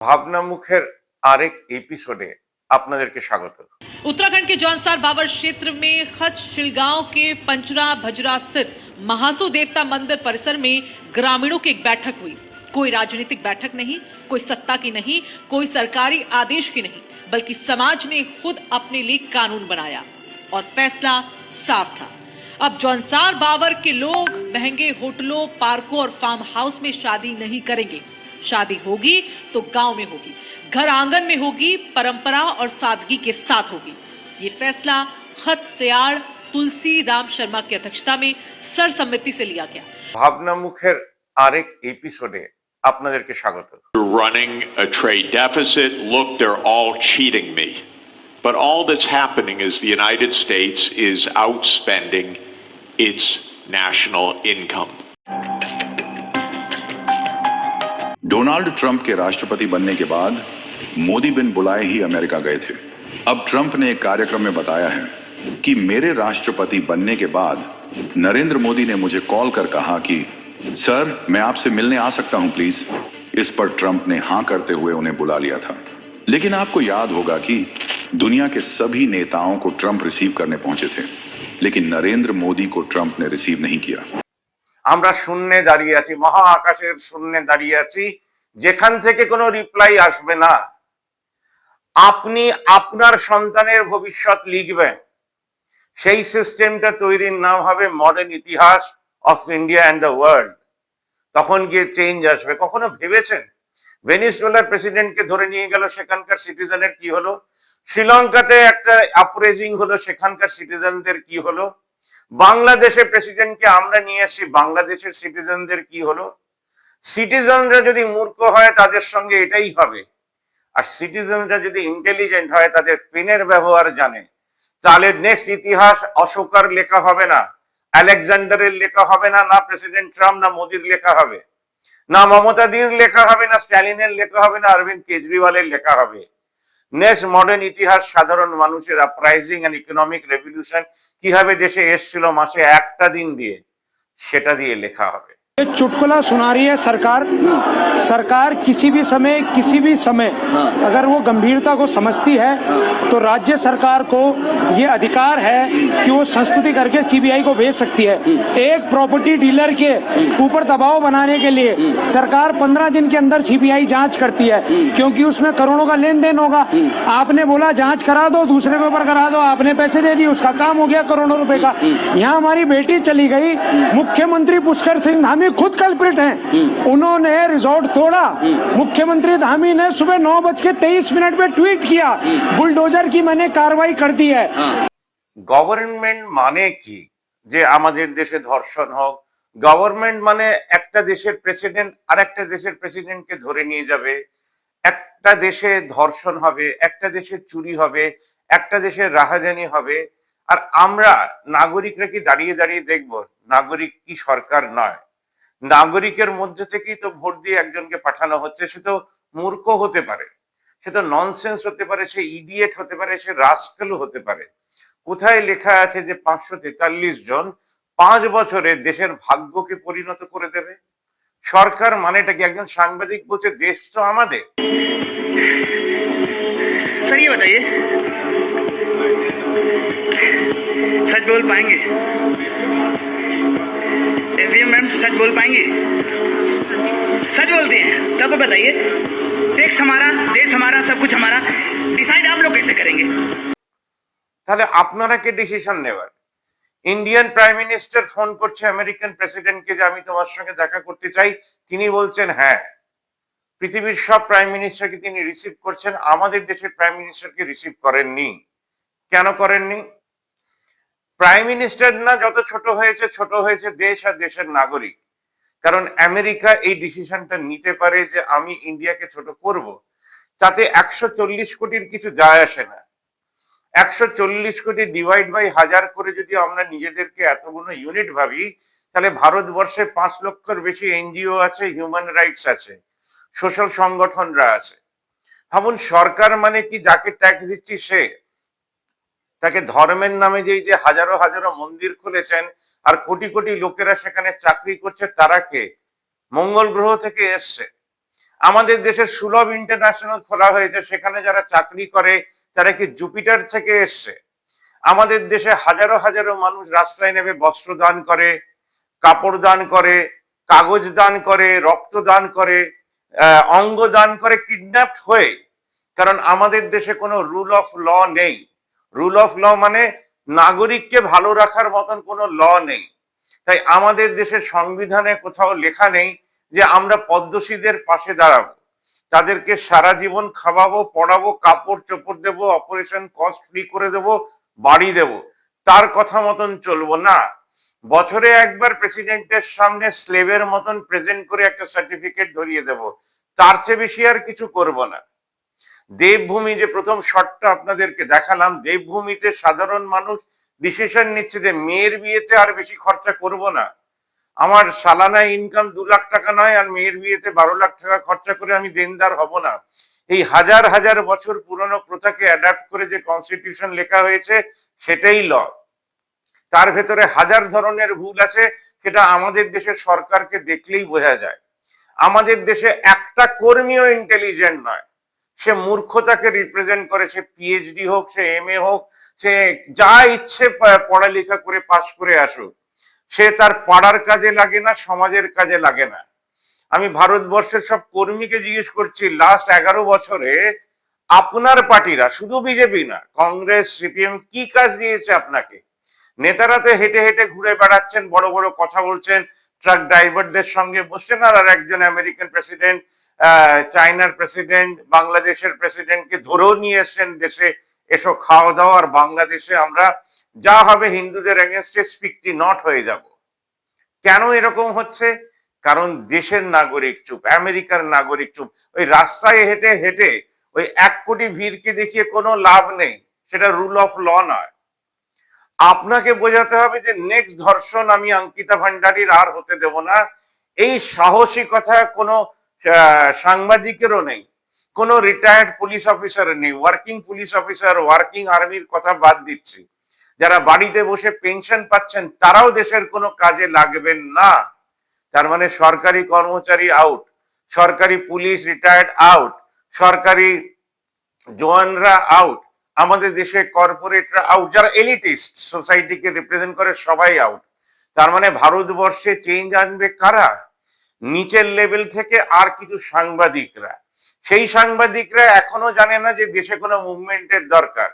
ভাবনা মুখের আরেক এপিসোডে আপনাদেরকে স্বাগত। उत्तराखंड के जौनसार बाबर क्षेत्र में खचशिलगांव के पंचरा भजरा स्थित महासू देवता मंदिर परिसर में ग्रामीणों की एक बैठक हुई। कोई राजनीतिक बैठक नहीं, कोई सत्ता की नहीं, कोई सरकारी आदेश की नहीं, बल्कि समाज ने खुद अपने लिए कानून बनाया और फैसला साफ था। अब जौनसार बाबर के लोग महंगे होटलों, पार्कों और फार्म हाउस में शादी नहीं करेंगे। शादी होगी तो गांव में होगी, घर आंगन में होगी, परंपरा और सादगी के साथ होगी। ये फैसला खत सयाड़ तुलसी राम शर्मा की अध्यक्षता में सर्वसम्मति से लिया गया। ভাবনা মুখের আরেক এপিসোডে আপনাদেরকে স্বাগত। Running a trade deficit. Look, they're all cheating me. But all that's happening is the United States is outspending its national income. Donald Trump के राष्ट्रपति बनने के बाद मोदी बिन बुलाए ही अमेरिका गए थे। अब ट्रंप ने एक कार्यक्रम में बताया है कि मेरे राष्ट्रपति बनने के बाद नरेंद्र मोदी ने मुझे कॉल कर कहा कि सर मैं आपसे मिलने आ सकता हूं प्लीज। इस पर ट्रंप ने हां करते हुए उन्हें बुला लिया था। लेकिन आपको याद होगा कि दुनिया के सभी नेताओं को ट्रंप रिसीव करने पहुंचे थे, लेकिन नरेंद्र मोदी को ट्रंप ने रिसीव नहीं किया। আমরা শূন্যে দাঁড়িয়ে আছি, মহা আকাশের শূন্যে দাঁড়িয়ে আছি, যেখান থেকে কোনো রিপ্লাই আসবে না। আপনি আপনার সন্তানের ভবিষ্যৎ লিখবেন, সেই সিস্টেমটা তৈরির নাম হবে মডার্ন ইতিহাস of India and the world. তখন গিয়ে চেঞ্জ আসবে। কখনো ভেবেছেন ভেনিজুয়েলার প্রেসিডেন্টকে ধরে নিয়ে গেল, সেখানকার সিটিজেনের কি হলো? শ্রীলঙ্কাতে একটা আপরেজিং হলো, সেখানকার সিটিজেনদের কি হলো? বাংলাদেশের প্রেসিডেন্টকে আমরা নিয়ে আসি, বাংলাদেশের সিটিজেনদের কি হলো? সিটিজেনরা যদি মূর্খ হয় তাদের সঙ্গে এটাই হবে, আর সিটিজেনরা যদি ইন্টেলিজেন্ট হয়, তাদের পেনের ব্যবহার জানে, তাহলে নেক্সট ইতিহাস অশোকার লেখা হবে না, আলেকজান্ডারের লেখা হবে না, না প্রেসিডেন্ট ট্রাম্প না মোদির লেখা হবে, না মমতাদির লেখা হবে, না স্ট্যালিনের লেখা হবে, না অরবিন্দ কেজরিওয়ালের লেখা হবে। নেক্সট মডার্ন ইতিহাস সাধারণ মানুষের আপরাইজিং এন্ড ইকোনমিক রেভলিউশন কিভাবে দেশে এসেছিল মাসে একটা দিন দিয়ে, সেটা দিয়ে লেখা হবে। ये चुटकुला सुना रही है सरकार। सरकार किसी भी समय अगर वो गंभीरता को समझती है तो राज्य सरकार को ये अधिकार है कि वो संस्तुति करके सीबीआई को भेज सकती है। एक प्रॉपर्टी डीलर के ऊपर दबाव बनाने के लिए सरकार 15 दिन के अंदर सीबीआई जांच करती है, क्योंकि उसमें करोड़ों का लेन देन होगा। आपने बोला जांच करा दो, दूसरे के ऊपर करा दो, आपने पैसे दे दिए, उसका काम हो गया करोड़ों रुपए का। यहाँ हमारी बेटी चली गई, मुख्यमंत्री पुष्कर सिंह धामी खुद कल्प्रिट हैं, उन्होंने रिजॉर्ट तोड़ा। मुख्यमंत्री धामी ने सुबह 9:23 पे ट्वीट किया, बुलडोजर की मैंने कार्रवाई कर दी है। গভর্নমেন্ট মানে কি যে আমাদের দেশে ধর্ষণ হোক? গভর্নমেন্ট মানে একটা দেশের প্রেসিডেন্ট আর একটা দেশের প্রেসিডেন্টকে ধরে নিয়ে যাবে, একটা দেশে ধর্ষণ হবে, একটা দেশে চুরি হবে, একটা দেশে রাহাজানি হবে, আর আমরা নাগরিকরা কি দাঁড়িয়ে দাঁড়িয়ে দেখবো? নাগরিক কি সরকার নয়? নাগরিকের মধ্যে থেকেই তো ভোট দিয়ে একজনকে পাঠানো হচ্ছে। সে তো মূর্খ হতে পারে, সে তো ননসেন্স হতে পারে, সে ইডিয়েট হতে পারে, সে রাস্কেলও হতে পারে। কোথায় লেখা আছে যে 543 জন 5 বছরে দেশের ভাগ্যকে পরিণত করে দেবে? সরকার মানেটা কি? একজন সাংবাদিক বলছে দেশ তো আমাদের। सर ये बताइए, सच बोल पाएंगे? एसडीएम मैम सच बोल पाएंगे? सच बोलते हैं तब बताइए। देश हमारा, सब कुछ हमारा, डिसाइड आप लोग कैसे करेंगे? তাহলে আপনারা কে ডিসিশন নেবার? ইন্ডিয়ান প্রাইম মিনিস্টার ফোন করছে আমেরিকান প্রেসিডেন্টকে যে আমি তোমার সঙ্গে দেখা করতে চাই, তিনি বলছেন হ্যাঁ। পৃথিবীর সব প্রাইম মিনিস্টারকে তিনি রিসিভ করছেন, আমাদের দেশের প্রাইম মিনিস্টারকে রিসিভ করেননি। কেন করেননি? প্রাইম মিনিস্টার না যত ছোট হয়েছে দেশ আর দেশের নাগরিক। কারণ আমেরিকা এই ডিসিশনটা নিতে পারে যে আমি ইন্ডিয়াকে ছোট করব, তাতে 140 কোটির কিছু যায় আসে না। 140 কোটি ডিভাইড বাই 1000 করে যদি আমরা নিজেদেরকে এতগুলো ইউনিট ভাবি, তাহলে ভারতবর্ষে 5 লক্ষের বেশি এনজিও আছে, হিউম্যান রাইটস আছে, সোশ্যাল সংগঠনরা আছে। ভাবুন, সরকার মানে কি যাকে ট্যাক্স দিচ্ছি সে? তাকে ধর্মের নামে যে হাজারো হাজারো মন্দির খুলেছেন আর কোটি কোটি লোকেরা সেখানে চাকরি করছে, তারা কে? মঙ্গল গ্রহ থেকে এসছে। আমাদের দেশের সুলভ ইন্টারন্যাশনাল খোলা হয়েছে, সেখানে যারা চাকরি করে তারা কি জুপিটার থেকে এসছে? আমাদের দেশে হাজারো হাজারো মানুষ রাস্তায় নেমে বস্ত্র দান করে, কাপড় দান করে, কাগজ দান করে, রক্ত দান করে, অঙ্গ দান করে, কিডন্যাপড হয়ে। কারণ আমাদের দেশে কোনো রুল অফ ল নেই। রুল অফ ল মানে নাগরিককে ভালো রাখার মতন কোনো ল নেই। তাই আমাদের দেশের সংবিধানে কোথাও লেখা নেই যে আমরা পদ্মশীদের পাশে দাঁড়াবো, তাদেরকে সারা জীবন খাওয়াবো, পড়াবো, কাপড় চোপড় দেবো, অপারেশন কস্ট ফ্রি করে দেবো, বাড়ি দেব। তার কথা মতন চলবো না। বছরে একবার প্রেসিডেন্টের সামনে স্লেভের মতন প্রেজেন্ট করে একটা সার্টিফিকেট ধরিয়ে দেব, তার চেয়ে বেশি আর কিছু করব না। দেবভূমি যে প্রথম শটটা আপনাদেরকে দেখালাম, দেবভূমিতে সাধারণ মানুষ ডিসিশন নিচ্ছে যে মেয়ের বিয়েতে আর বেশি খরচা করব না। আমার সালানা ইনকাম 2 লাখ টাকা নয়, আর মেয়ের বিয়েতে 12 লাখ টাকা খরচা করে আমি দেনদার হব না। এই হাজার হাজার বছর পুরনো প্রথাকে অ্যাডাপ্ট করে যে কনস্টিটিউশন লেখা হয়েছে সেটাই ল। তার ভেতরে হাজার ধরনের ভুল আছে, সেটা আমাদের দেশের সরকারকে দেখলেই বোঝা যায়। আমাদের দেশে একটা কর্মীও ইন্টেলিজেন্ট নয়, সে মূর্খতাকে রিপ্রেজেন্ট করে। সে পিএইচডি হোক, সে এমএ হোক, সে যা ইচ্ছে পড়ালেখা করে পাশ করে আসুক, সে তার পাড়ার কাজে লাগে না, সমাজের কাজে লাগে না। আমি ভারতবর্ষের সব কর্মীকে জিজ্ঞেস করছি, লাস্ট 11 বছরে আপনার পার্টিরা, শুধু বিজেপি না, কংগ্রেস, সিপিএম, কি কাজ দিয়েছে আপনাকে? নেতারা তো হেঁটে হেঁটে ঘুরে বেড়াচ্ছেন, বড় বড় কথা বলছেন, ট্রাক ড্রাইভারদের সঙ্গে বসছেন, আর একজন আমেরিকান প্রেসিডেন্ট, চায়নার প্রেসিডেন্ট, বাংলাদেশের প্রেসিডেন্টকে ধরেও নিয়ে এসছেন দেশে, এসো খাওয়া দাওয়া, আর বাংলাদেশে আমরা যা হবে হিন্দুদের এগেনস্টে স্পিকটি নট হয়ে যাব। কেন এরকম হচ্ছে? কারণ দেশের নাগরিক চুপ, আমেরিকার নাগরিক চুপ। ওই রাস্তায় হেঁটে হেঁটে ওই 1 কোটি ভিড়কে দেখিয়ে কোনো লাভ নেই, সেটা রুল অফ ল নয়। আপনাকে বোঝাতে হবে যে নেক্সট ধর্ষণ আমি অঙ্কিতা ভান্ডারীর আর হতে দেব না। এই সাহসিকতা কোনো সাংবাদিকেরও নেই, কোনো রিটায়ার্ড পুলিশ অফিসারের নেই। ওয়ার্কিং পুলিশ অফিসার, ওয়ার্কিং আর্মির কথা বাদ দিচ্ছি, যারা বাড়িতে বসে পেনশন পাচ্ছেন তারাও দেশের কোনো কাজে লাগবেন না। তার মানে সরকারি কর্মচারী আউট, সরকারি পুলিশ রিটায়ার্ড আউট, সরকারি জওয়ানরা আউট, আমাদের দেশে কর্পোরেটরা আউট, যারা এলিটিস্ট সোসাইটিকে রিপ্রেজেন্ট করে সবাই আউট। তার মানে ভারতবর্ষে চেঞ্জ আনবে কারা? নিচের লেভেল থেকে আর কিছু সাংবাদিকরা। সেই সাংবাদিকরা এখনো জানে না যে দেশে কোনো মুভমেন্টের দরকার।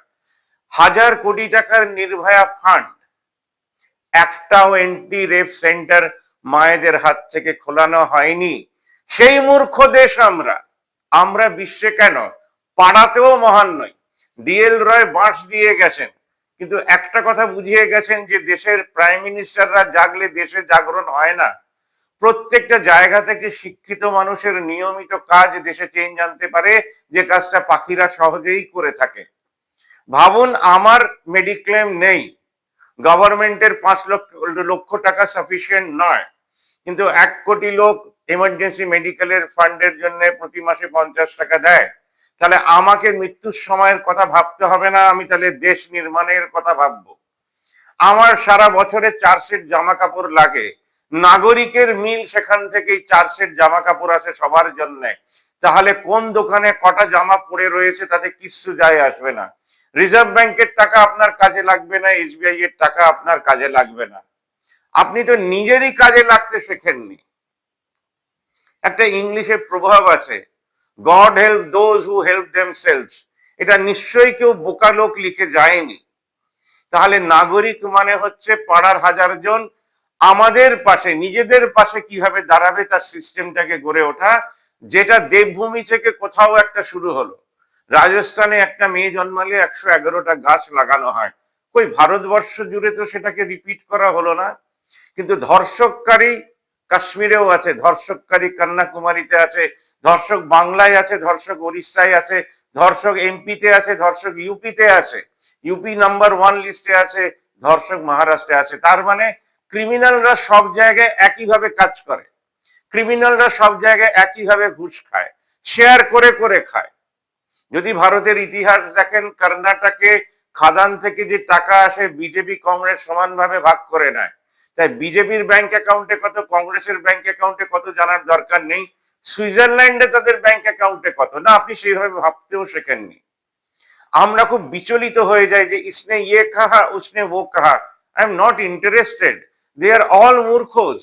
1000 কোটি টাকার নির্ভয়া ফান্ড, একটাও এন্টি রেপ সেন্টার মায়েদের হাত থেকে খোলানো হয়নি। সেই মূর্খ দেশ আমরা বিশ্বে কেন পাড়াতেও মহান নই। ডিএল রয় বাঁশ দিয়ে গেছেন, কিন্তু একটা কথা বুঝিয়ে গেছেন যে দেশের প্রাইম মিনিস্টাররা জাগলে দেশে জাগরণ হয় না। প্রত্যেকটা জায়গা থেকে শিক্ষিত মানুষের নিয়মিত কাজ দেশে চেঞ্জ আনতে পারে, যে কাজটা পাখিরা সহজেই করে থাকে। ভাবুন, আমার মেডিক্লেম নেই, গভর্নমেন্টের 5 লক্ষ টাকা সাফিসিয়েন্ট নয়, কিন্তু 1 কোটি লোক এমার্জেন্সি মেডিকেলের ফান্ডের জন্য প্রতি মাসে 50 টাকা দেয়। তাহলে আমাকে মৃত্যুর সময়ের কথা ভাবতে হবে না, আমি তাহলে দেশ নির্মাণের কথা ভাববো। আমার সারা বছরে 4 সেট জামা কাপড় লাগে, নাগরিকের মিল সেখান থেকেই 4 সেট জামা কাপড় আছে সবার জন্য। তাহলে কোন দোকানে কটা জামা পড়ে রয়েছে তাতে কিচ্ছু যায় আসবে না। রিজার্ভ ব্যাংকের টাকা আপনার কাজে লাগবে না, এসবিআই এর টাকা আপনার কাজে লাগবে না। আপনি তো নিজেরই কাজে লাগতে শেখেননি। একটা ইংলিশে প্রভাব আছে, god help those who help themselves. এটা নিশ্চয়ই কেউ বোকা লোক লিখে যায়নি। তাহলে নাগরিক মানে হচ্ছে পাড়ার 1000 জন আমাদের পাশে, নিজেদের পাশে কিভাবে দাঁড়াবে তার সিস্টেমটাকে গড়ে ওঠা, যেটা দেবভূমি থেকে কোথাও একটা শুরু হলো। রাজস্থানে একটা মেয়ে জন্মালে 111টা গাছ লাগানো হয়, কই ভারতবর্ষ জুড়ে তো সেটাকে রিপিট করা হলো না। কিন্তু ধর্ষককারী কাশ্মীরেও আছে, ধর্ষককারী কন্যাকুমারীতে আছে, ধর্ষক বাংলায় আছে, ধর্ষক ওড়িশায় আছে, ধর্ষক এমপিতে আছে, ধর্ষক ইউপিতে আছে, ইউপি নাম্বার 1 লিস্টে আছে, ধর্ষক মহারাষ্ট্রে আছে। তার মানে ক্রিমিনালরা সব জায়গায় একইভাবে কাজ করে, ক্রিমিনালরা সব জায়গায় একইভাবে ঘুষ খায়, শেয়ার করে করে খায়। যদি ভারতের ইতিহাস দেখেন, কর্ণাটকে খাদান থেকে যে টাকা আসে বিজেপি কংগ্রেস সমানভাবে ভাগ করে নেয়। তাই বিজেপির ব্যাংক অ্যাকাউন্টে কত, কংগ্রেসের ব্যাংক অ্যাকাউন্টে কত জানার দরকার নেই। সুইজারল্যান্ডে তাদের ব্যাংক অ্যাকাউন্টে কত, না আপনি সেইভাবে ভাবতেও শেখেননি। আমরা খুব বিচলিত হয়ে যাই যে ইসনে ইয়ে কাহা উসনে वो কাহা, I am not interested, they are all মূর্খোস।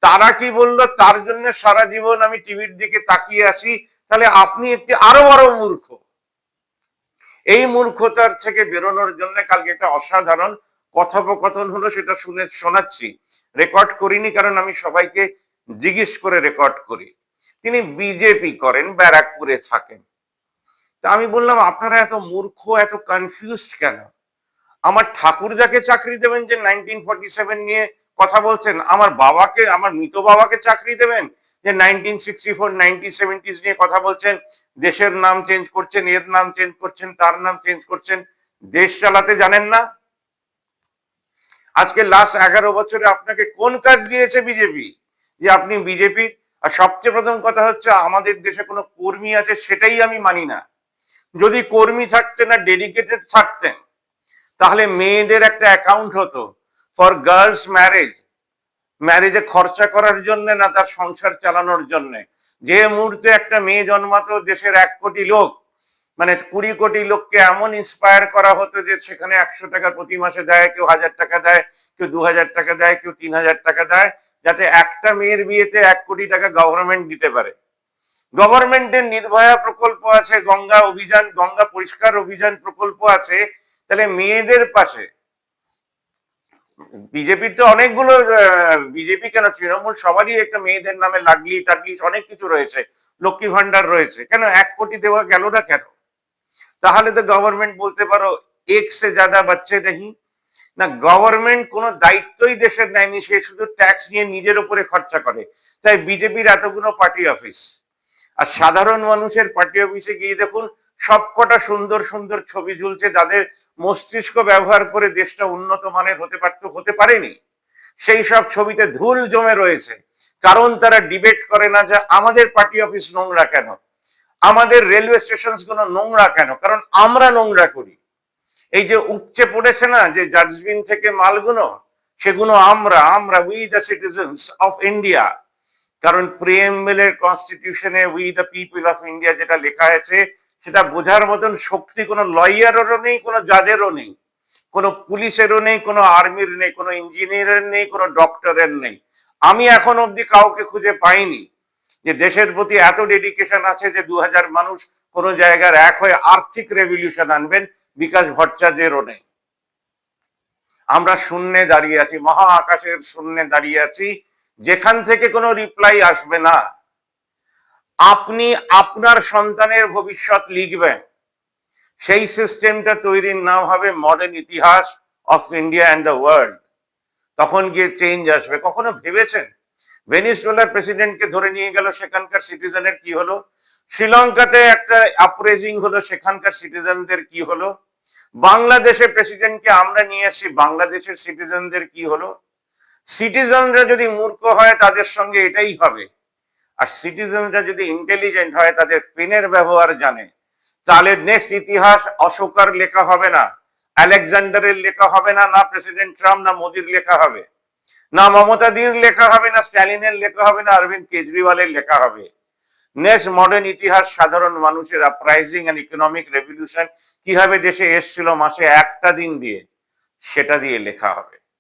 তারা কি বললো তার জন্য সারা জীবন আমি টিভির দিকে তাকিয়ে আছি, তাহলে আপনি একটি আরো বড় মূর্খ। এই মূর্খতার থেকে বেরোনোর জন্য কালকে একটা অসাধারণ কথোপকথন হলো, সেটা শোনাচ্ছি, রেকর্ড করিনি কারণ আমি সবাইকে জিজ্ঞেস করে রেকর্ড করি। তিনি বিজেপি করেন, ব্যারাকপুরে থাকেন। তা আমি বললাম আপনারা এত মূর্খ, এত কনফিউজড কেন? আমার ঠাকুরদাকে চাকরি দেবেন যে 1947 নিয়ে কথা বলছেন, আমার বাবাকে, আমার মৃত বাবাকে চাকরি দেবেন যে 1964 1970s নিয়ে কথা বলছেন, দেশের নাম চেঞ্জ করছেন, এর নাম চেঞ্জ করছেন, তার নাম চেঞ্জ করছেন, দেশ চালাতে জানেন না? আজকে লাস্ট 11 বছরে আপনাকে কোন কাজ দিয়েছে বিজেপি যে আপনি বিজেপি? আর সবচেয়ে প্রথম কথা হচ্ছে আমাদের দেশে কোনো কর্মী আছে সেটাই আমি মানি না। যদি কর্মী থাকতেন না, ডেডিকেটেড থাকতেন, তাহলে মেয়েদের একটা অ্যাকাউন্ট হতো ফর গার্লস ম্যারেজ, ম্যারেজে খরচা করার জন্য না, তার সংসার চালানোর জন্য। যে মুহূর্তে একটা মেয়ে জন্মাতো দেশের 1 কোটি লোক, মানে 20 কোটি লোককে এমন ইন্সপায়ার করা হতো যে সেখানে 100 টাকা প্রতি মাসে দেয়, কেউ 1000 টাকা দেয়, কেউ 2000 টাকা দেয়, কেউ 3000 টাকা দেয়, যাতে একটা মেয়ের বিয়েতে 1 কোটি টাকা গভর্নমেন্ট দিতে পারে। গভর্নমেন্টের নির্ভয়া প্রকল্প আছে, গঙ্গা অভিযান, গঙ্গা পরিষ্কার অভিযান প্রকল্প আছে, তাহলে মেয়েদের পাশে বিজেপির তো অনেকগুলো, বিজেপি কেন তৃণমূল সবারই একটা মেয়েদের নামে লাগলি টাগলি অনেক কিছু রয়েছে, লক্ষ্মী ভান্ডার রয়েছে, কেন 1 কোটি দেওয়া গেল না কেন? তাহলে তো গভর্নমেন্ট বলতে পারো এক সে ज्यादा বাচ্চে নেই না, গভর্নমেন্ট কোনো দায়িত্বই দেশের নেয়নি, সে শুধু ট্যাক্স নিয়ে নিজের উপরে খরচা করে। তাই বিজেপির এতগুলো পার্টি অফিস, আর সাধারণ মানুষের পার্টি অফিসে গিয়ে দেখুন সবকটা সুন্দর সুন্দর ছবি ঝুলছে, যাদের মস্তিষ্ক ব্যবহার করে দেশটা উন্নত মানের হতে পারতো, হতে পারেনি। সেই সব ছবিতে ধুল জমে রয়েছে, কারণ তারা ডিবেট করে না যে আমাদের পার্টি অফিস নোংরা কেন, আমাদের রেলওয়ে স্টেশন গুলো নোংরা কেন, কারণ আমরা নোংরা করি। এই যে উপচে পড়েছে না যে ডাস্টবিন থেকে মালগুলো, সেগুলো আমরা we the citizens of India. কারণ প্রিএমবেলের কনস্টিটিউশনে we the people of India যেটা লেখা আছে, সেটা বোঝার মতন শক্তি কোনো লয়ারেরও নেই, কোনো জাজেরও নেই, কোনো পুলিশেরও নেই, কোনো আর্মির নেই, কোনো ইঞ্জিনিয়ারের নেই, কোনো ডক্টরের নেই। আমি এখন অব্দি কাউকে খুঁজে পাইনি যে দেশের প্রতি এত ডেডিকেশন আছে যে 2000 মানুষ কোন জায়গার এক হয়ে আর্থিক রেভলিউশন আনবেন। বিকাশ ভট্টাচার্যেরও নেই। আমরা শূন্যে দাঁড়িয়ে আছি, মহা আকাশের শূন্যে দাঁড়িয়ে আছি, যেখান থেকে কোনো রিপ্লাই আসবে না। আপনি আপনার সন্তানের ভবিষ্যৎ লিখবেন, সেই সিস্টেমটা তৈরির নাম হবে মডার্ন ইতিহাস of India and the world. তখন গিয়ে চেঞ্জ আসবে। কখনো ভেবেছেন ভেনিজুয়েলার প্রেসিডেন্টকে ধরে নিয়ে গেল, সেখানকার সিটিজেনের কি হলো? শ্রীলঙ্কাতে একটা আপরেজিং হলো, সেখানকার সিটিজেনদের কি হলো? বাংলাদেশে প্রেসিডেন্টকে আমরা নিয়ে আসি, বাংলাদেশের সিটিজেনদের কি হলো? সিটিজেনরা যদি মূর্খ হয় তাদের সঙ্গে এটাই হবে, আর সিটিজেনরা যদি ইন্টেলিজেন্ট হয়, তাদের পেনের ব্যবহার জানে, তাহলে নেক্সট ইতিহাস অশোকার লেখা হবে না, আলেকজান্ডারের লেখা হবে না, না প্রেসিডেন্ট ট্রাম্প না মোদির লেখা হবে, না মমতাদির লেখা হবে, না স্ট্যালিনের লেখা হবে, না অরবিন্দ কেজরিওয়ালের লেখা হবে। নেক্সট মডার্ন ইতিহাস সাধারণ মানুষের আপরাইজিং এন্ড ইকোনমিক রেভলিউশন কিভাবে দেশে এসেছিল মাসে একটা দিন দিয়ে, সেটা দিয়ে লেখা হবে।